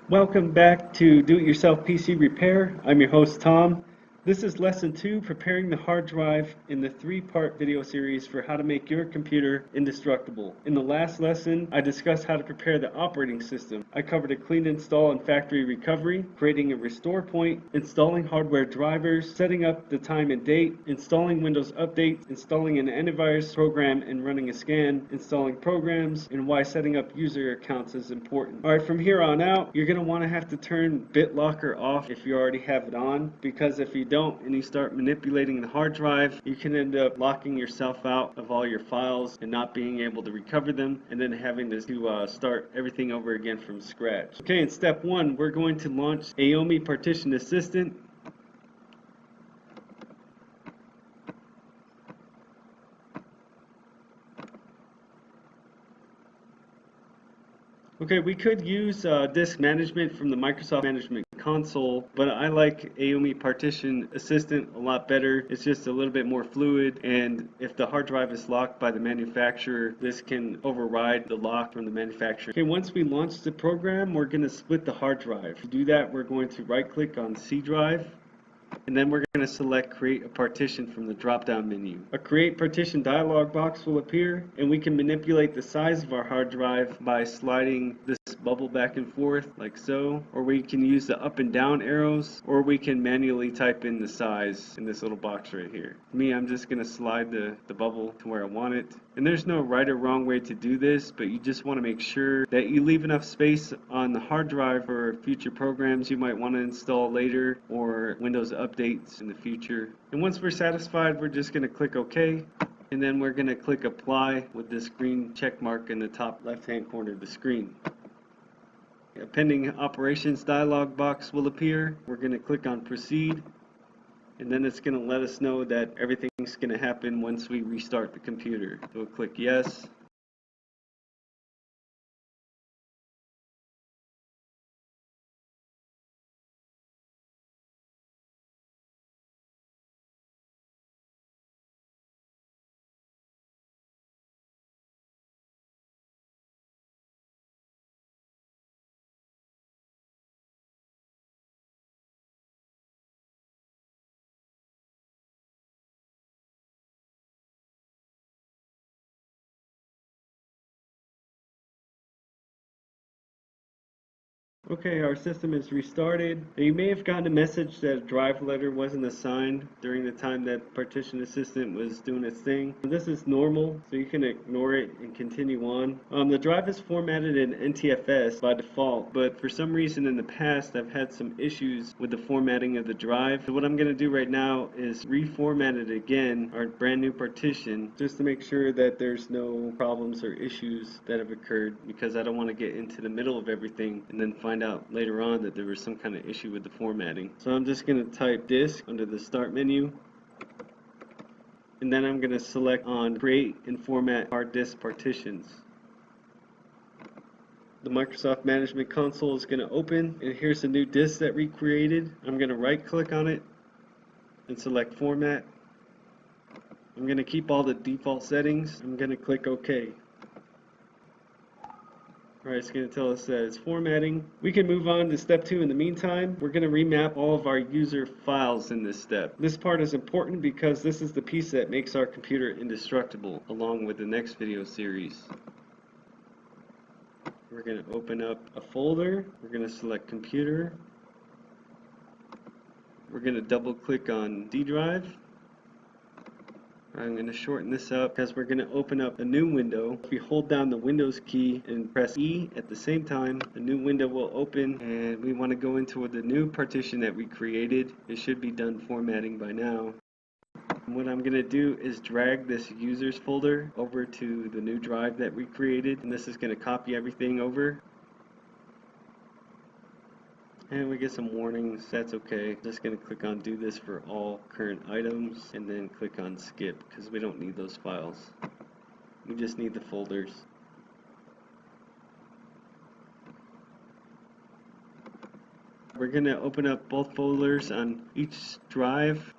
Welcome back to Do-It-Yourself PC Repair. I'm your host Tom. This is lesson 2, preparing the hard drive in the 3-part video series for how to make your computer indestructible. In the last lesson, I discussed how to prepare the operating system. I covered a clean install and factory recovery, creating a restore point, installing hardware drivers, setting up the time and date, installing Windows updates, installing an antivirus program and running a scan, installing programs, and why setting up user accounts is important. Alright, from here on out, you're going to want to have to turn BitLocker off if you already have it on, because if you don't and you start manipulating the hard drive, you can end up locking yourself out of all your files and not being able to recover them, and then having to start everything over again from scratch. Okay, in step 1, we're going to launch AOMI Partition Assistant. Okay, we could use disk management from the Microsoft Management Console, but I like AOMI Partition Assistant a lot better. It's just a little bit more fluid, and if the hard drive is locked by the manufacturer, this can override the lock from the manufacturer. Okay, once we launch the program, we're going to split the hard drive. To do that, we're going to right-click on C drive, and then we're going to select Create a Partition from the drop-down menu. A Create Partition dialog box will appear, and we can manipulate the size of our hard drive by sliding this bubble back and forth like so, or we can use the up and down arrows, or we can manually type in the size in this little box right here. Me, I'm just going to slide the bubble to where I want it. And there's no right or wrong way to do this, but you just want to make sure that you leave enough space on the hard drive for future programs you might want to install later, or Windows updates in the future. And once we're satisfied, we're just going to click OK, and then we're going to click Apply with this green check mark in the top left-hand corner of the screen. A pending operations dialog box will appear. We're going to click on Proceed, and then it's going to let us know that everything's going to happen once we restart the computer. So we'll click Yes. Okay, our system is restarted. You may have gotten a message that a drive letter wasn't assigned during the time that Partition Assistant was doing its thing. This is normal, so you can ignore it and continue on. The drive is formatted in NTFS by default, but for some reason in the past I've had some issues with the formatting of the drive. So what I'm going to do right now is reformat it again, our brand new partition, just to make sure that there's no problems or issues that have occurred, because I don't want to get into the middle of everything and then find out later on that there was some kind of issue with the formatting. So I'm just going to type disk under the start menu, and then I'm going to select on create and format hard disk partitions. The Microsoft Management Console is going to open, and here's the new disk that we created. I'm going to right click on it and select format. I'm going to keep all the default settings. I'm going to click OK. Alright, it's going to tell us that it's formatting. We can move on to step 2 in the meantime. We're going to remap all of our user files in this step. This part is important because this is the piece that makes our computer indestructible, along with the next video series. We're going to open up a folder. We're going to select computer. We're going to double click on D drive. I'm going to shorten this up because we're going to open up a new window. If we hold down the Windows key and press E at the same time, a new window will open, and we want to go into the new partition that we created. It should be done formatting by now. And what I'm going to do is drag this users folder over to the new drive that we created, and this is going to copy everything over. And we get some warnings. That's okay. Just going to click on do this for all current items, and then click on skip because we don't need those files. We just need the folders. We're going to open up both folders on each drive.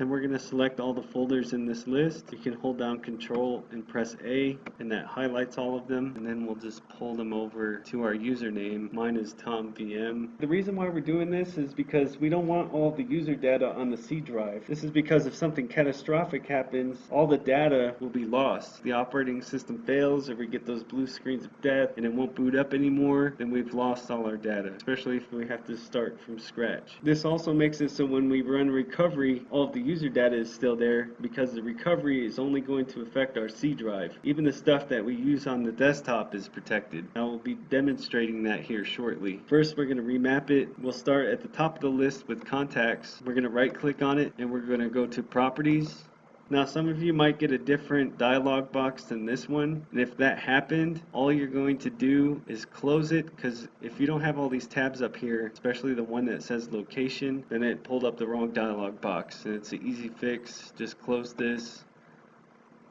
Then we're going to select all the folders in this list. You can hold down Control and press A, and that highlights all of them. And then we'll just pull them over to our username. Mine is TomVM. The reason why we're doing this is because we don't want all the user data on the C drive. This is because if something catastrophic happens, all the data will be lost. The operating system fails, or we get those blue screens of death and it won't boot up anymore, then we've lost all our data, especially if we have to start from scratch. This also makes it so when we run recovery, all of the user data is still there, because the recovery is only going to affect our C drive. Even the stuff that we use on the desktop is protected. I will be demonstrating that here shortly. First, we're going to remap it. We'll start at the top of the list with contacts. We're going to right click on it and we're going to go to properties. Now, some of you might get a different dialog box than this one, and if that happened, all you're going to do is close it, because if you don't have all these tabs up here, especially the one that says location, then it pulled up the wrong dialog box, and it's an easy fix. Just close this,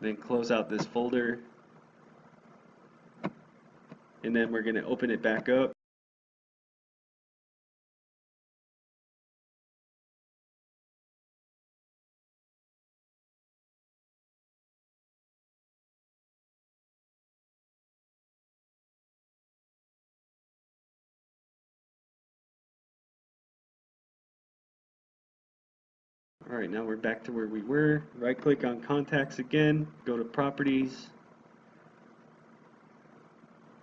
then close out this folder, and then we're going to open it back up. Alright, now we're back to where we were. Right click on contacts again, go to properties,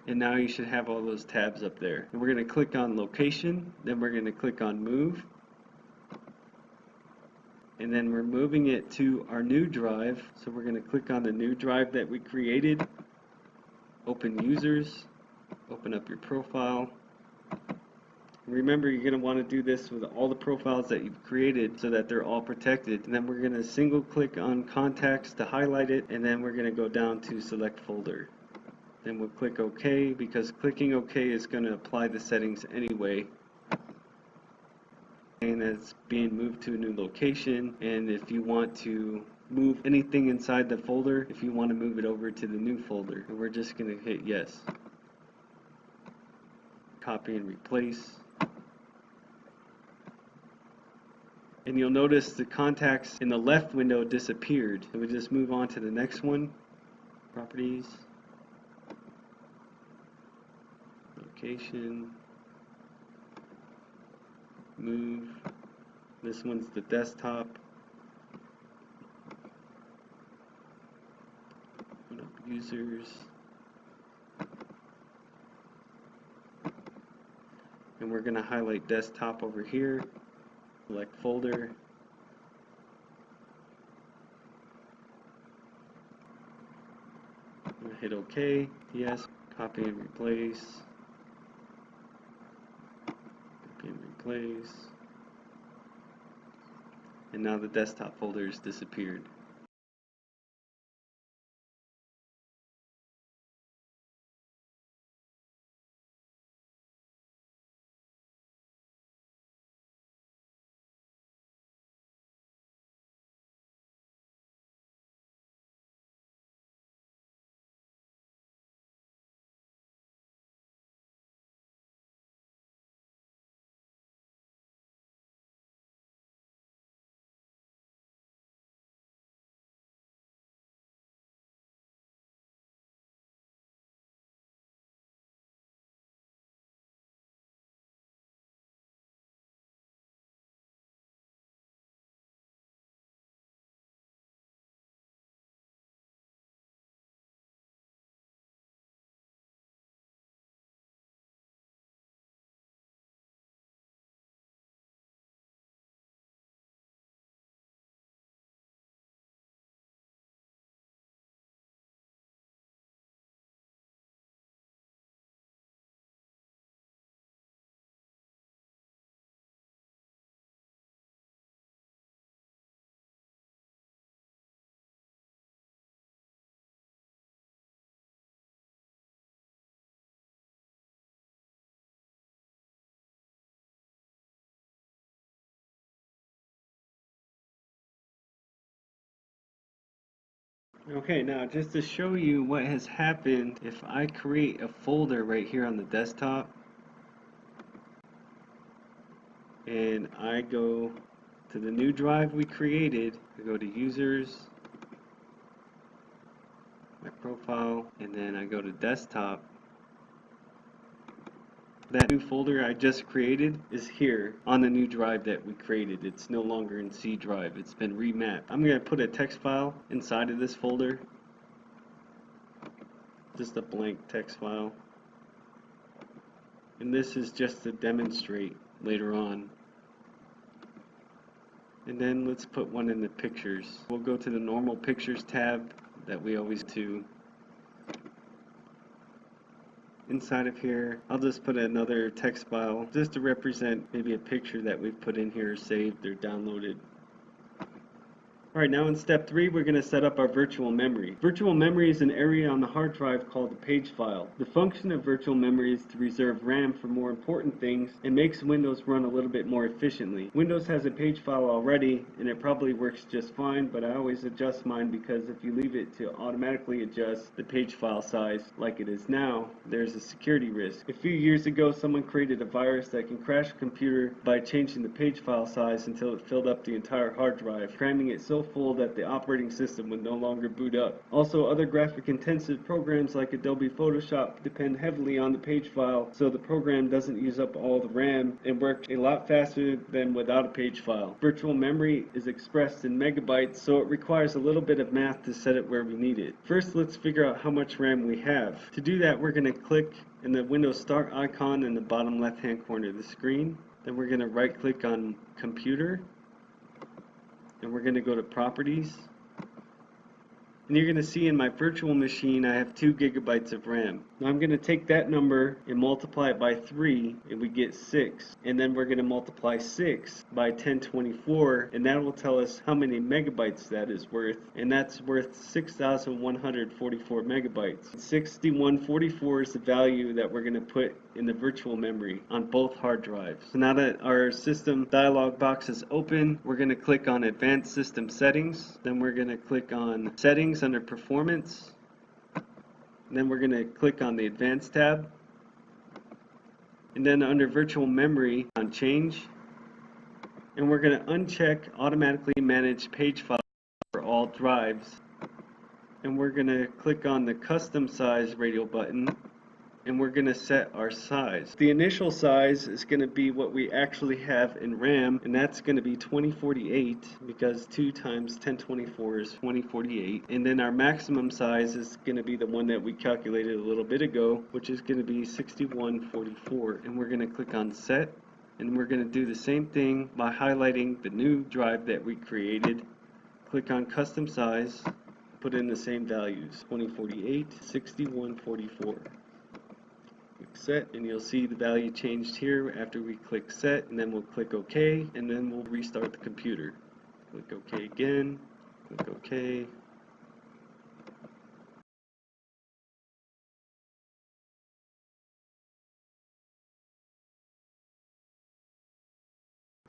and now you should have all those tabs up there. And we're going to click on location, then we're going to click on move, and then we're moving it to our new drive. So we're going to click on the new drive that we created, open users, open up your profile. Remember, you're going to want to do this with all the profiles that you've created so that they're all protected. And then we're going to single click on contacts to highlight it, and then we're going to go down to select folder. Then we'll click OK, because clicking OK is going to apply the settings anyway. And it's being moved to a new location, and if you want to move anything inside the folder, if you want to move it over to the new folder, and we're just going to hit yes. Copy and replace. And you'll notice the contacts in the left window disappeared. So we just move on to the next one. Properties. Location. Move. This one's the desktop. Open up users. And we're going to highlight desktop over here. Select folder. Hit OK. Yes. Copy and replace. Copy and replace. And now the desktop folder has disappeared. Okay, now just to show you what has happened, if I create a folder right here on the desktop and I go to the new drive we created. I go to Users, my profile, and then I go to Desktop. That new folder I just created is here on the new drive that we created. It's no longer in C drive. It's been remapped. I'm going to put a text file inside of this folder. Just a blank text file. And this is just to demonstrate later on. And then let's put one in the pictures. We'll go to the normal pictures tab that we always do. Inside of here, I'll just put another text file just to represent maybe a picture that we've put in here, saved or downloaded. Alright, now in step 3, we're going to set up our virtual memory. Virtual memory is an area on the hard drive called a page file. The function of virtual memory is to reserve RAM for more important things and makes Windows run a little bit more efficiently. Windows has a page file already and it probably works just fine, but I always adjust mine because if you leave it to automatically adjust the page file size like it is now, there's a security risk. A few years ago, someone created a virus that can crash a computer by changing the page file size until it filled up the entire hard drive, cramming it so full that the operating system would no longer boot up. Also, other graphic intensive programs like Adobe Photoshop depend heavily on the page file, so the program doesn't use up all the RAM and works a lot faster than without a page file. Virtual memory is expressed in megabytes, so it requires a little bit of math to set it where we need it. First, let's figure out how much RAM we have. To do that, we're going to click in the Windows Start icon in the bottom left hand corner of the screen. Then we're going to right click on Computer, and we're going to go to Properties, and you're going to see in my virtual machine I have 2 gigabytes of RAM. Now I'm going to take that number and multiply it by 3 and we get 6, and then we're going to multiply 6 by 1024 and that will tell us how many megabytes that is worth, and that's worth 6,144 megabytes. 6144 is the value that we're going to put in the virtual memory on both hard drives. So now that our system dialog box is open, we're going to click on Advanced System Settings, then we're going to click on Settings under Performance, and then we're going to click on the Advanced tab, and then under Virtual Memory on Change, and we're going to uncheck Automatically Manage Page Files for all drives, and we're going to click on the Custom Size radio button, and we're going to set our size. The initial size is going to be what we actually have in RAM, and that's going to be 2048 because 2 times 1024 is 2048. And then our maximum size is going to be the one that we calculated a little bit ago, which is going to be 6144. And we're going to click on Set, and we're going to do the same thing by highlighting the new drive that we created. Click on Custom Size, put in the same values, 2048, 6144. Set, and you'll see the value changed here after we click set, and then we'll click OK, and then we'll restart the computer. Click OK again, click OK.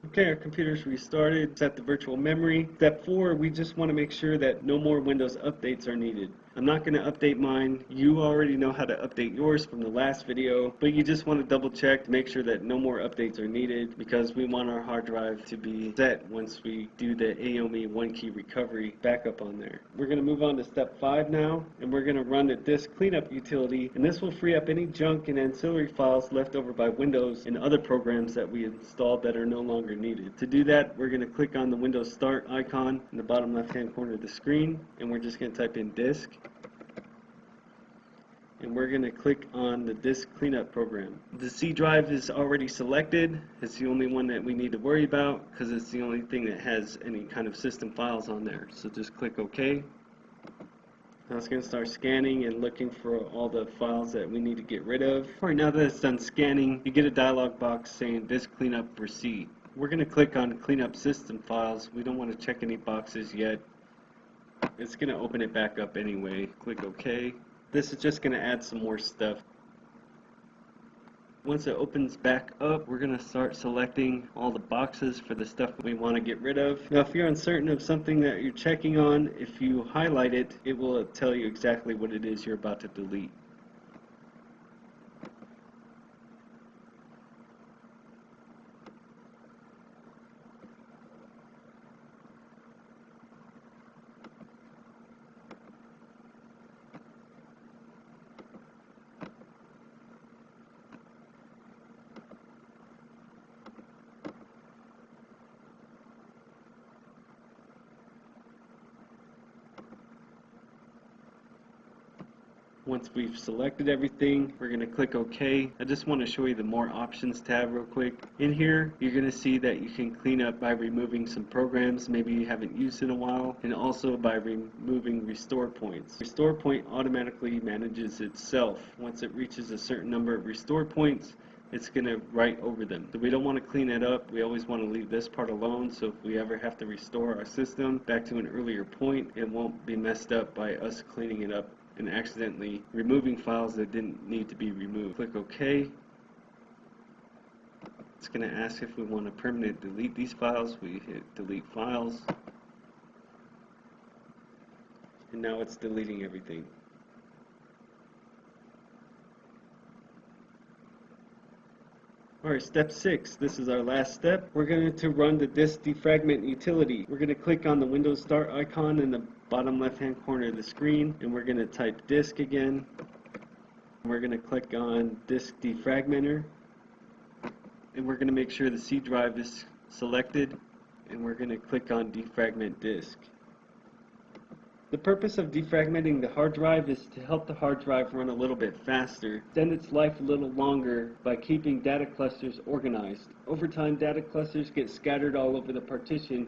Okay, our computer's restarted. Set the virtual memory. Step 4, we just want to make sure that no more Windows updates are needed. I'm not going to update mine. You already know how to update yours from the last video, but you just want to double check to make sure that no more updates are needed because we want our hard drive to be set once we do the AOME 1-key recovery backup on there. We're going to move on to step 5 now, and we're going to run the disk cleanup utility, and this will free up any junk and ancillary files left over by Windows and other programs that we installed that are no longer needed. To do that, we're going to click on the Windows Start icon in the bottom left hand corner of the screen, and we're just going to type in disk, and we're going to click on the disk cleanup program. The C drive is already selected. It's the only one that we need to worry about because it's the only thing that has any kind of system files on there. So just click OK. Now it's going to start scanning and looking for all the files that we need to get rid of. Alright, now that it's done scanning, you get a dialog box saying disk cleanup proceed. We're going to click on cleanup system files. We don't want to check any boxes yet. It's going to open it back up anyway. Click OK. This is just going to add some more stuff. Once it opens back up, we're going to start selecting all the boxes for the stuff we want to get rid of. Now if you're uncertain of something that you're checking on, if you highlight it, it will tell you exactly what it is you're about to delete. Once we've selected everything, we're going to click OK. I just want to show you the More Options tab real quick. In here, you're going to see that you can clean up by removing some programs maybe you haven't used in a while, and also by removing restore points. Restore point automatically manages itself. Once it reaches a certain number of restore points, it's going to write over them. So we don't want to clean it up. We always want to leave this part alone, so if we ever have to restore our system back to an earlier point, it won't be messed up by us cleaning it up and accidentally removing files that didn't need to be removed. Click OK. It's going to ask if we want to permanently delete these files. We hit delete files, and now it's deleting everything. Alright, step 6. This is our last step. We're going to run the disk defragment utility. We're going to click on the Windows Start icon in the bottom left hand corner of the screen, and we're going to type disk again. We're going to click on disk defragmenter, and we're going to make sure the C drive is selected, and we're going to click on defragment disk. The purpose of defragmenting the hard drive is to help the hard drive run a little bit faster, extend its life a little longer by keeping data clusters organized. Over time, data clusters get scattered all over the partition,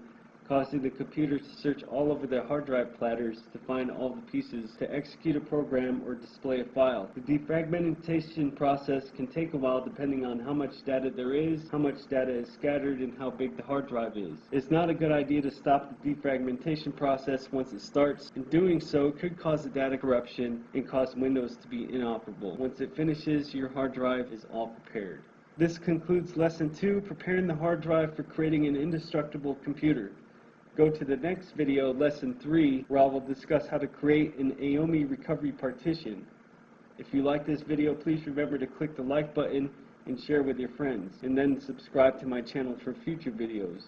causing the computer to search all over the hard drive platters to find all the pieces to execute a program or display a file. The defragmentation process can take a while depending on how much data there is, how much data is scattered, and how big the hard drive is. It's not a good idea to stop the defragmentation process once it starts, and doing so could cause a data corruption and cause Windows to be inoperable. Once it finishes, your hard drive is all prepared. This concludes Lesson 2, preparing the hard drive for creating an indestructible computer. Go to the next video, Lesson 3, where I will discuss how to create an AOMI recovery partition. If you like this video, please remember to click the like button and share with your friends, and then subscribe to my channel for future videos.